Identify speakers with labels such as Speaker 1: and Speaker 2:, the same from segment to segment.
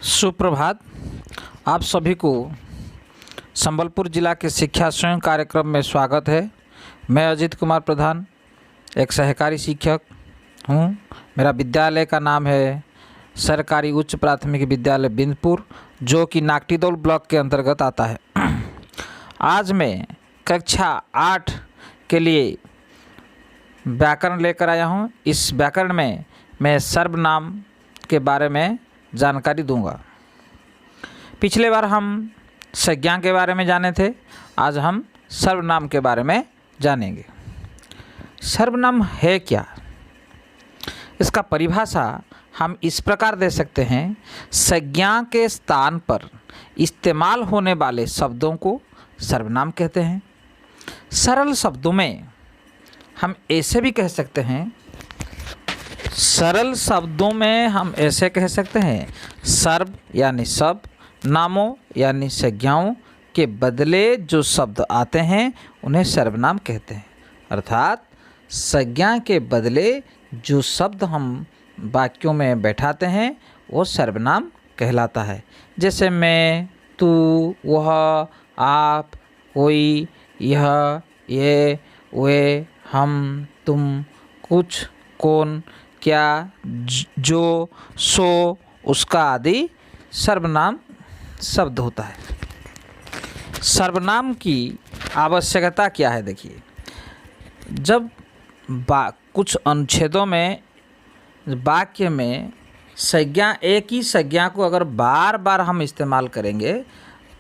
Speaker 1: सुप्रभात। आप सभी को संबलपुर जिला के शिक्षा स्वयं कार्यक्रम में स्वागत है। मैं अजित कुमार प्रधान एक सहकारी शिक्षक हूँ। मेरा विद्यालय का नाम है सरकारी उच्च प्राथमिक विद्यालय बिंदपुर, जो कि नाकटीदौल ब्लॉक के अंतर्गत आता है। आज मैं कक्षा 8 के लिए व्याकरण लेकर आया हूँ। इस व्याकरण में मैं सर्वनाम के बारे में जानकारी दूंगा। पिछले बार हम संज्ञा के बारे में जाने थे, आज हम सर्वनाम के बारे में जानेंगे। सर्वनाम है क्या? इसका परिभाषा हम इस प्रकार दे सकते हैं, संज्ञा के स्थान पर इस्तेमाल होने वाले शब्दों को सर्वनाम कहते हैं। सरल शब्दों में हम ऐसे भी कह सकते हैं, सरल शब्दों में हम ऐसे कह सकते हैं, सर्व यानी सब, नामों यानी संज्ञाओं के बदले जो शब्द आते हैं उन्हें सर्वनाम कहते हैं। अर्थात संज्ञा के बदले जो शब्द हम वाक्यों में बैठाते हैं वो सर्वनाम कहलाता है। जैसे मैं, तू, वह, आप, कोई, यह, ये, वे, हम, तुम, कुछ, कौन, क्या, जो, सो, उसका आदि सर्वनाम शब्द होता है। सर्वनाम की आवश्यकता क्या है? देखिए, जब कुछ अनुच्छेदों में वाक्य में संज्ञा, एक ही संज्ञा को अगर बार बार हम इस्तेमाल करेंगे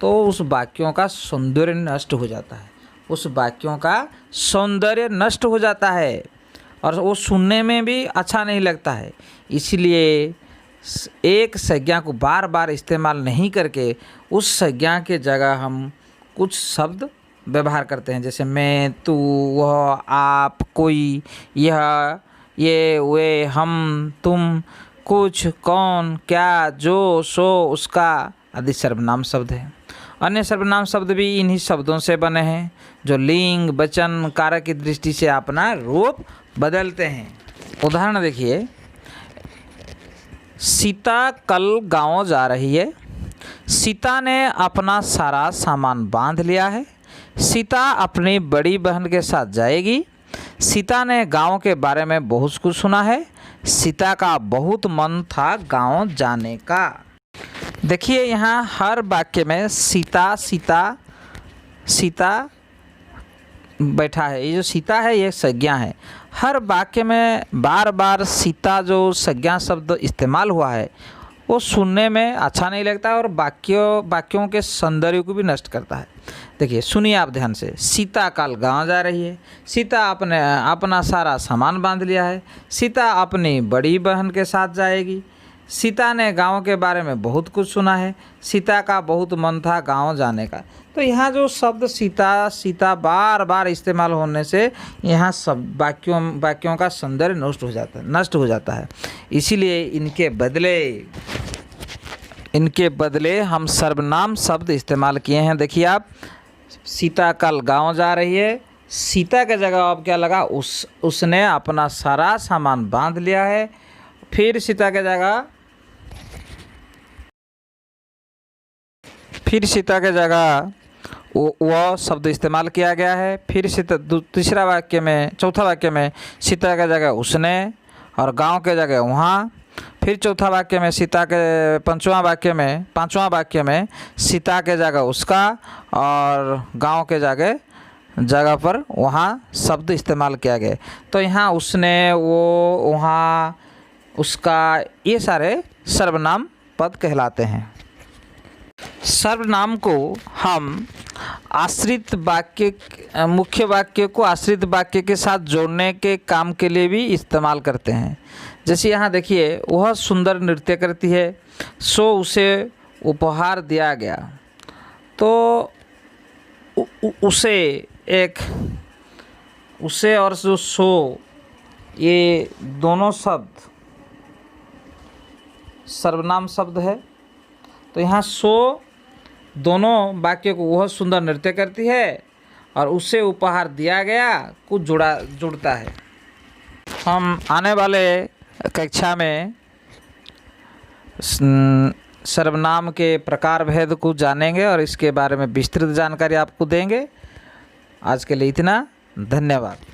Speaker 1: तो उस वाक्यों का सौंदर्य नष्ट हो जाता है। उस वाक्यों का सौंदर्य नष्ट हो जाता है और वो सुनने में भी अच्छा नहीं लगता है। इसलिए एक संज्ञा को बार बार इस्तेमाल नहीं करके उस संज्ञा के जगह हम कुछ शब्द व्यवहार करते हैं। जैसे मैं, तू, वह, आप, कोई, यह, ये, वे, हम, तुम, कुछ, कौन, क्या, जो, सो, उसका आदि सर्वनाम शब्द हैं। अन्य सर्वनाम शब्द भी इन्हीं शब्दों से बने हैं जो लिंग, वचन, कारक की दृष्टि से अपना रूप बदलते हैं। उदाहरण देखिए, सीता कल गांव जा रही है। सीता ने अपना सारा सामान बांध लिया है। सीता अपनी बड़ी बहन के साथ जाएगी। सीता ने गांव के बारे में बहुत कुछ सुना है। सीता का बहुत मन था गांव जाने का। देखिए, यहाँ हर वाक्य में सीता सीता सीता बैठा है। ये जो सीता है ये संज्ञा है। हर वाक्य में बार बार सीता जो संज्ञा शब्द इस्तेमाल हुआ है वो सुनने में अच्छा नहीं लगता और वाक्यों के सौंदर्य को भी नष्ट करता है। देखिए, सुनिए आप ध्यान से। सीता कल गांव जा रही है। सीता अपना सारा सामान बांध लिया है। सीता अपनी बड़ी बहन के साथ जाएगी। सीता ने गांव के बारे में बहुत कुछ सुना है। सीता का बहुत मन था गांव जाने का। तो यहाँ जो शब्द सीता सीता बार बार इस्तेमाल होने से यहाँ सब वाक्यों का सौंदर्य नष्ट हो जाता है। इसीलिए इनके बदले हम सर्वनाम शब्द इस्तेमाल किए हैं। देखिए आप, सीता कल गांव जा रही है। सीता के जगह अब क्या लगा? उसने अपना सारा सामान बांध लिया है। फिर सीता के जगह वह शब्द इस्तेमाल किया गया है। फिर चौथा वाक्य में सीता के जगह उसने और गांव के जगह वहाँ। फिर चौथा वाक्य में पांचवा वाक्य में सीता के जगह उसका और गांव के जगह पर वहाँ शब्द इस्तेमाल किया गया। तो यहाँ उसने, वो, वहाँ, उसका, ये सारे सर्वनाम पद कहलाते हैं। सर्वनाम को हम आश्रित वाक्य, मुख्य वाक्य को आश्रित वाक्य के साथ जोड़ने के काम के लिए भी इस्तेमाल करते हैं। जैसे यहाँ देखिए, वह सुंदर नृत्य करती है, सो उसे उपहार दिया गया। तो उसे और जो सो, ये दोनों शब्द सर्वनाम शब्द है। तो यहाँ सो दोनों वाक्य को, वह सुंदर नृत्य करती है और उसे उपहार दिया गया, कुछ जुड़ता है। हम आने वाले कक्षा में सर्वनाम के प्रकार भेद को जानेंगे और इसके बारे में विस्तृत जानकारी आपको देंगे। आज के लिए इतना, धन्यवाद।